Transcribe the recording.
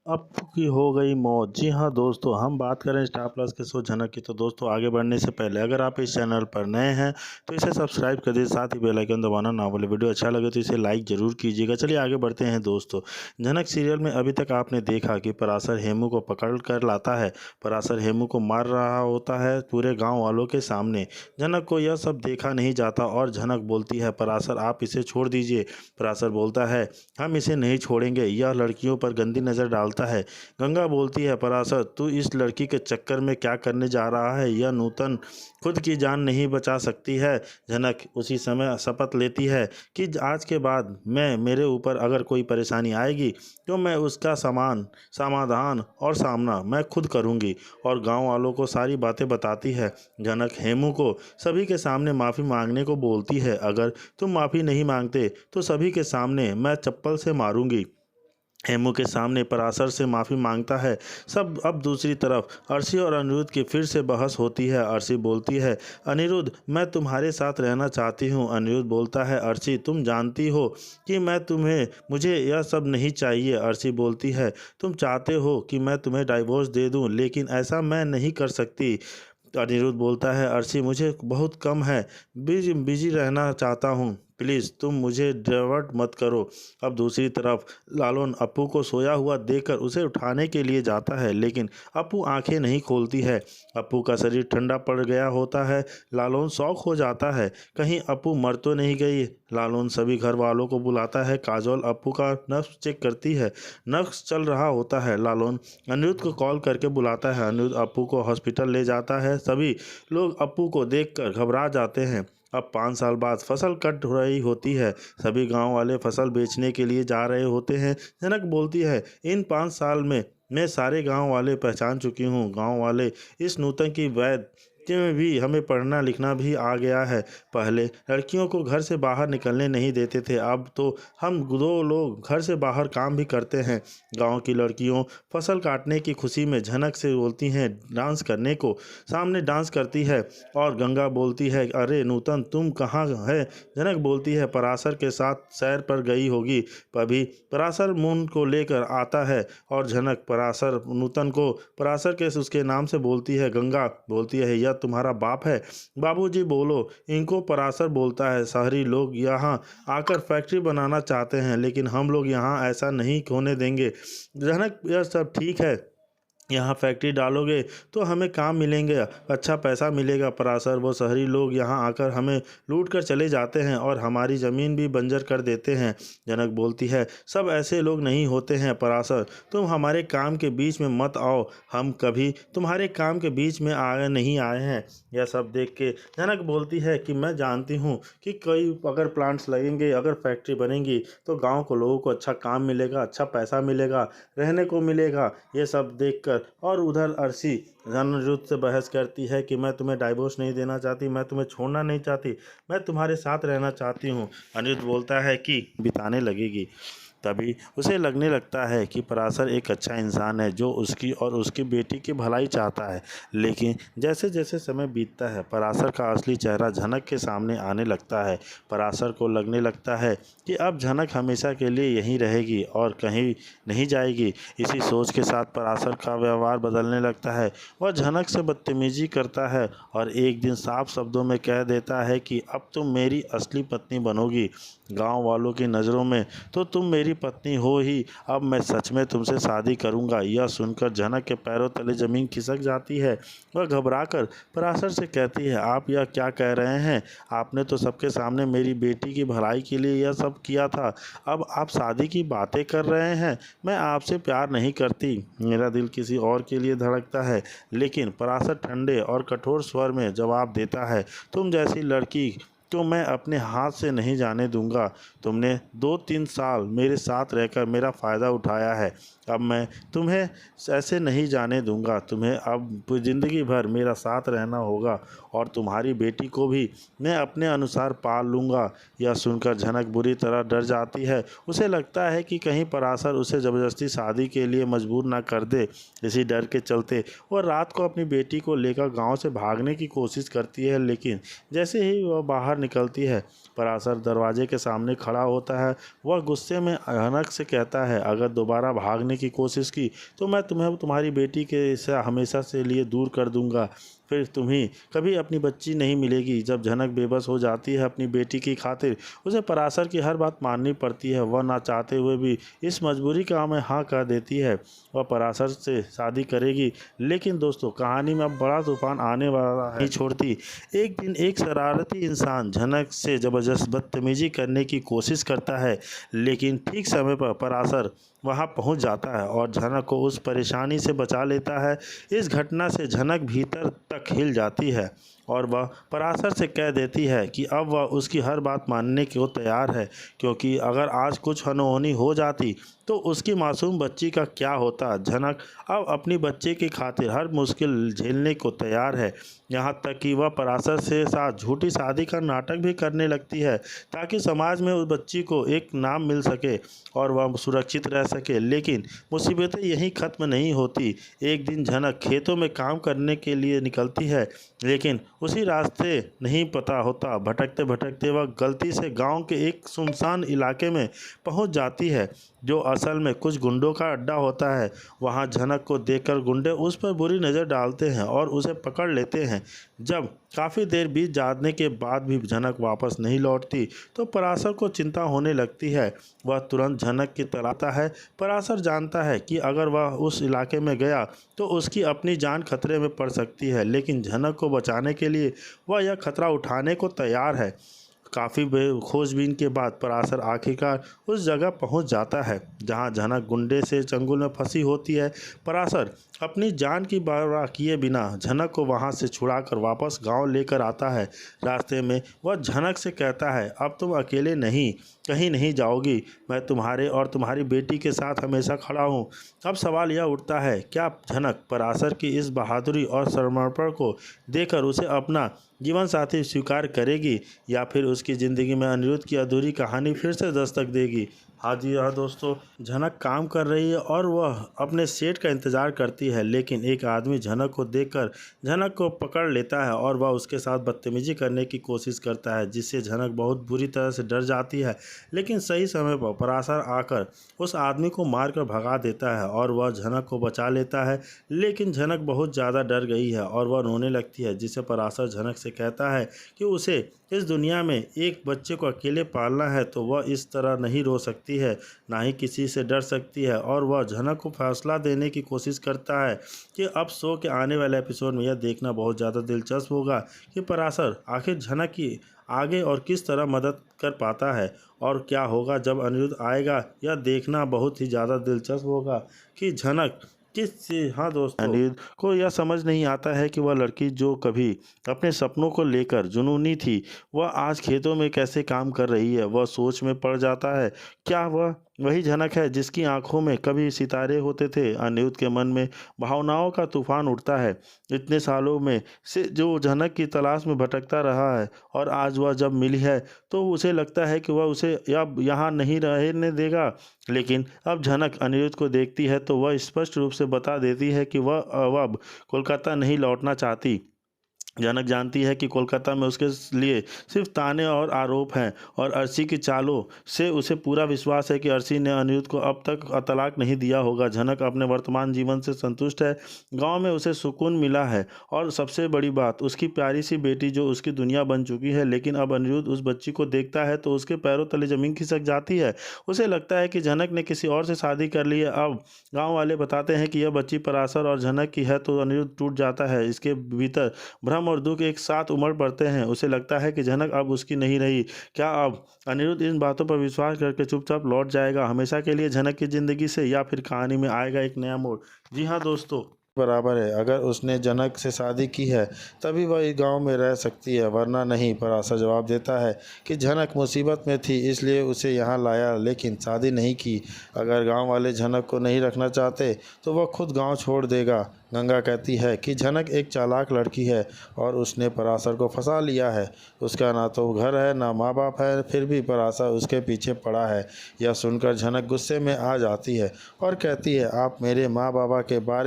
अप्पू की हो गई मौत। जी हाँ दोस्तों, हम बात करें स्टार प्लस के शो झनक की। तो दोस्तों आगे बढ़ने से पहले अगर आप इस चैनल पर नए हैं तो इसे सब्सक्राइब कर दीजिए, साथ ही बेल आइकन दबाना ना भूलें। वीडियो अच्छा लगे तो इसे लाइक जरूर कीजिएगा। चलिए आगे बढ़ते हैं दोस्तों। झनक सीरियल में अभी तक आपने देखा कि पराशर हेमू को पकड़ कर लाता है। पराशर हेमू को मार रहा होता है पूरे गाँव वालों के सामने। झनक को यह सब देखा नहीं जाता और झनक बोलती है, पराशर आप इसे छोड़ दीजिए। पराशर बोलता है, हम इसे नहीं छोड़ेंगे, यह लड़कियों पर गंदी नज़र डालता है। गंगा बोलती है, पराशर तू इस लड़की के चक्कर में क्या करने जा रहा है, यह नूतन खुद की जान नहीं बचा सकती है। झनक उसी समय शपथ लेती है कि आज के बाद मेरे ऊपर अगर कोई परेशानी आएगी तो मैं उसका समाधान और सामना मैं खुद करूंगी और गांव वालों को सारी बातें बताती है। झनक हेमू को सभी के सामने माफ़ी मांगने को बोलती है, अगर तुम माफ़ी नहीं मांगते तो सभी के सामने मैं चप्पल से मारूंगी। हेमू के सामने पराशर से माफ़ी मांगता है सब। अब दूसरी तरफ अर्शी और अनिरुद्ध की फिर से बहस होती है। अर्शी बोलती है, अनिरुद्ध मैं तुम्हारे साथ रहना चाहती हूँ। अनिरुद्ध बोलता है, अर्शी तुम जानती हो कि मुझे यह सब नहीं चाहिए। अर्शी बोलती है, तुम चाहते हो कि मैं तुम्हें डाइवोर्स दे दूँ, लेकिन ऐसा मैं नहीं कर सकती। अनिरुद्ध बोलता है, अर्शी मुझे बहुत कम है, बिजी रहना चाहता हूँ, प्लीज़ तुम मुझे डाइवर्ट मत करो। अब दूसरी तरफ लालून अप्पू को सोया हुआ देखकर उसे उठाने के लिए जाता है, लेकिन अप्पू आंखें नहीं खोलती है। अप्पू का शरीर ठंडा पड़ गया होता है। लालून शौक हो जाता है, कहीं अप्पू मर तो नहीं गई। लालून सभी घर वालों को बुलाता है। काजोल अप्पू का नब्ज चेक करती है, नब्ज चल रहा होता है। लालून अनिरुद्ध को कॉल करके बुलाता है। अनिरुद्ध अप्पू को हॉस्पिटल ले जाता है। सभी लोग अप्पू को देखकर घबरा जाते हैं। अब 5 साल बाद फसल कट रही होती है। सभी गांव वाले फसल बेचने के लिए जा रहे होते हैं। जनक बोलती है, इन 5 साल में मैं सारे गांव वाले पहचान चुकी हूँ। गांव वाले इस नूतन की वैद में भी हमें पढ़ना लिखना भी आ गया है। पहले लड़कियों को घर से बाहर निकलने नहीं देते थे, अब तो हम 2 लोग घर से बाहर काम भी करते हैं। गांव की लड़कियों फसल काटने की खुशी में झनक से बोलती हैं डांस करने को। सामने डांस करती है और गंगा बोलती है, अरे नूतन तुम कहाँ है। जनक बोलती है, पराशर के साथ सैर पर गई होगी। तभी पराशर मून को लेकर आता है और झनक पराशर नूतन को पराशर के उसके नाम से बोलती है। गंगा बोलती है, यह तुम्हारा बाप है। बाबूजी बोलो। इनको पराशर बोलता है, शहरी लोग यहाँ आकर फैक्ट्री बनाना चाहते हैं, लेकिन हम लोग यहाँ ऐसा नहीं होने देंगे। जनक, यह सब ठीक है, यहाँ फैक्ट्री डालोगे तो हमें काम मिलेंगे, अच्छा पैसा मिलेगा। पराशर वो शहरी लोग यहाँ आकर हमें लूट कर चले जाते हैं और हमारी ज़मीन भी बंजर कर देते हैं। जनक बोलती है, सब ऐसे लोग नहीं होते हैं पराशर, तुम हमारे काम के बीच में मत आओ, हम कभी तुम्हारे काम के बीच में नहीं आए हैं। यह सब देख के जनक बोलती है कि मैं जानती हूँ कि कई अगर प्लांट्स लगेंगे, अगर फैक्ट्री बनेंगी तो गाँव को लोगों को अच्छा काम मिलेगा, अच्छा पैसा मिलेगा, रहने को मिलेगा। ये सब देख और उधर अर्शी अनिरुद्ध से बहस करती है कि मैं तुम्हें डाइवोर्स नहीं देना चाहती, मैं तुम्हें छोड़ना नहीं चाहती, मैं तुम्हारे साथ रहना चाहती हूँ। अनिरुद्ध बोलता है कि बिताने लगेगी। तभी उसे लगने लगता है कि पराशर एक अच्छा इंसान है जो उसकी और उसकी बेटी की भलाई चाहता है। लेकिन जैसे जैसे समय बीतता है पराशर का असली चेहरा झनक के सामने आने लगता है। पराशर को लगने लगता है कि अब झनक हमेशा के लिए यहीं रहेगी और कहीं नहीं जाएगी। इसी सोच के साथ पराशर का व्यवहार बदलने लगता है। वह झनक से बदतमीजी करता है और एक दिन साफ शब्दों में कह देता है कि अब तुम मेरी असली पत्नी बनोगी। गांव वालों की नज़रों में तो तुम मेरी पत्नी हो ही, अब मैं सच में तुमसे शादी करूंगा। यह सुनकर झनक के पैरों तले ज़मीन खिसक जाती है। वह घबराकर पराशर से कहती है, आप यह क्या कह रहे हैं, आपने तो सबके सामने मेरी बेटी की भलाई के लिए यह सब किया था, अब आप शादी की बातें कर रहे हैं। मैं आपसे प्यार नहीं करती, मेरा दिल किसी और के लिए धड़कता है। लेकिन पराशर ठंडे और कठोर स्वर में जवाब देता है, तुम जैसी लड़की तो मैं अपने हाथ से नहीं जाने दूंगा। तुमने 2-3 साल मेरे साथ रहकर मेरा फ़ायदा उठाया है, अब मैं तुम्हें ऐसे नहीं जाने दूंगा। तुम्हें अब ज़िंदगी भर मेरा साथ रहना होगा और तुम्हारी बेटी को भी मैं अपने अनुसार पाल लूँगा। यह सुनकर झनक बुरी तरह डर जाती है। उसे लगता है कि कहीं पराशर उसे ज़बरदस्ती शादी के लिए मजबूर ना कर दे। इसी डर के चलते वह रात को अपनी बेटी को लेकर गाँव से भागने की कोशिश करती है, लेकिन जैसे ही वह बाहर बाहर निकलती है। पराशर दरवाजे के सामने खड़ा होता है। वह गुस्से में झनक से कहता है, अगर दोबारा भागने की कोशिश की तो मैं तुम्हें तुम्हारी बेटी के से हमेशा से लिए दूर कर दूंगा। फिर तुम्हें कभी अपनी बच्ची नहीं मिलेगी। जब झनक बेबस हो जाती है अपनी बेटी की खातिर, उसे पराशर की हर बात माननी पड़ती है। वह ना चाहते हुए भी इस मजबूरी का में हाँ कह देती है। वह पराशर से शादी करेगी। लेकिन दोस्तों, कहानी में अब बड़ा तूफान आने वाला है। नहीं छोड़ती। एक दिन एक शरारती इंसान झनक से ज़बरदस्त बदतमीजी करने की कोशिश करता है, लेकिन ठीक समय पर पराशर वहां पहुंच जाता है और झनक को उस परेशानी से बचा लेता है। इस घटना से झनक भीतर तक हिल जाती है और वह पराशर से कह देती है कि अब वह उसकी हर बात मानने को तैयार है, क्योंकि अगर आज कुछ अनहोनी हो जाती तो उसकी मासूम बच्ची का क्या होता। झनक अब अपनी बच्चे की खातिर हर मुश्किल झेलने को तैयार है, यहाँ तक कि वह पराशर से साथ झूठी शादी का नाटक भी करने लगती है, ताकि समाज में उस बच्ची को एक नाम मिल सके और वह सुरक्षित रह सके। लेकिन मुसीबतें यहीं ख़त्म नहीं होती। एक दिन झनक खेतों में काम करने के लिए निकलती है, लेकिन उसी रास्ते नहीं पता होता। भटकते भटकते वह गलती से गांव के एक सुनसान इलाके में पहुंच जाती है, जो असल में कुछ गुंडों का अड्डा होता है। वहां झनक को देखकर गुंडे उस पर बुरी नज़र डालते हैं और उसे पकड़ लेते हैं। जब काफ़ी देर बीत जाने के बाद भी झनक वापस नहीं लौटती तो पराशर को चिंता होने लगती है। वह तुरंत झनक की तलाश आता है। पराशर जानता है कि अगर वह उस इलाके में गया तो उसकी अपनी जान खतरे में पड़ सकती है, लेकिन झनक को बचाने के लिए वह यह खतरा उठाने को तैयार है। काफ़ी खोजबीन के बाद पराशर आखिरकार उस जगह पहुंच जाता है जहां झनक गुंडे से चंगुल में फंसी होती है। पराशर अपनी जान की परवाह किए बिना झनक को वहां से छुड़ाकर वापस गांव लेकर आता है। रास्ते में वह झनक से कहता है, अब तुम अकेले नहीं कहीं नहीं जाओगी, मैं तुम्हारे और तुम्हारी बेटी के साथ हमेशा खड़ा हूँ। अब सवाल यह उठता है, क्या झनक पराशर की इस बहादुरी और समर्पण को देखकर उसे अपना जीवन साथी स्वीकार करेगी, या फिर उसकी ज़िंदगी में अनिरुद्ध की अधूरी कहानी फिर से दस्तक देगी। हाँ जी हाँ दोस्तों, झनक काम कर रही है और वह अपने सेठ का इंतज़ार करती है, लेकिन एक आदमी झनक को देखकर झनक को पकड़ लेता है और वह उसके साथ बदतमीजी करने की कोशिश करता है, जिससे झनक बहुत बुरी तरह से डर जाती है। लेकिन सही समय पर पराशर आकर उस आदमी को मारकर भगा देता है और वह झनक को बचा लेता है। लेकिन झनक बहुत ज़्यादा डर गई है और वह रोने लगती है, जिससे पराशर झनक से कहता है कि उसे इस दुनिया में एक बच्चे को अकेले पालना है, तो वह इस तरह नहीं रो सकती है, ना ही किसी से डर सकती है। और वह झनक को फैसला देने की कोशिश करता है कि अब शो के आने वाले एपिसोड में यह देखना बहुत ज़्यादा दिलचस्प होगा कि पराशर आखिर झनक की आगे और किस तरह मदद कर पाता है और क्या होगा जब अनिरुद्ध आएगा। यह देखना बहुत ही ज़्यादा दिलचस्प होगा कि झनक हाँ दोस्तों, अनिरुद्ध को यह समझ नहीं आता है कि वह लड़की जो कभी अपने सपनों को लेकर जुनूनी थी, वह आज खेतों में कैसे काम कर रही है। वह सोच में पड़ जाता है, क्या वह वही झनक है जिसकी आंखों में कभी सितारे होते थे। अनिरुद्ध के मन में भावनाओं का तूफान उठता है। इतने सालों में से जो झनक की तलाश में भटकता रहा है और आज वह जब मिली है तो उसे लगता है कि वह उसे अब यहाँ नहीं रहने देगा। लेकिन अब झनक अनिरुद्ध को देखती है तो वह स्पष्ट रूप से बता देती है कि वह अब कोलकाता नहीं लौटना चाहती। झनक जानती है कि कोलकाता में उसके लिए सिर्फ ताने और आरोप हैं और अर्शी की चालों से उसे पूरा विश्वास है कि अर्शी ने अनिरुद्ध को अब तक तलाक नहीं दिया होगा। झनक अपने वर्तमान जीवन से संतुष्ट है। गांव में उसे सुकून मिला है और सबसे बड़ी बात उसकी प्यारी सी बेटी जो उसकी दुनिया बन चुकी है। लेकिन अब अनिरुद्ध उस बच्ची को देखता है तो उसके पैरों तले ज़मीन खिसक जाती है। उसे लगता है कि झनक ने किसी और से शादी कर ली है। अब गाँव वाले बताते हैं कि यह बच्ची पराशर और झनक की है तो अनिरुद्ध टूट जाता है। इसके भीतर भ्रम और दुख एक साथ उमड़ पड़ते हैं। उसे लगता है कि झनक अब उसकी नहीं रही। क्या अब अनिरुद्ध इन बातों पर विश्वास करके चुपचाप लौट जाएगा हमेशा के लिए झनक की ज़िंदगी से, या फिर कहानी में आएगा एक नया मोड़। जी हाँ दोस्तों, बराबर है। अगर उसने झनक से शादी की है तभी वह इस गांव में रह सकती है, वरना नहीं। पराशर जवाब देता है कि झनक मुसीबत में थी इसलिए उसे यहाँ लाया, लेकिन शादी नहीं की। अगर गांव वाले झनक को नहीं रखना चाहते तो वह खुद गांव छोड़ देगा। गंगा कहती है कि झनक एक चालाक लड़की है और उसने पराशर को फंसा लिया है। उसका ना तो घर है ना माँ बाप है, फिर भी पराशर उसके पीछे पड़ा है। यह सुनकर झनक गुस्से में आ जाती है और कहती है, आप मेरे माँ बाबा के बारे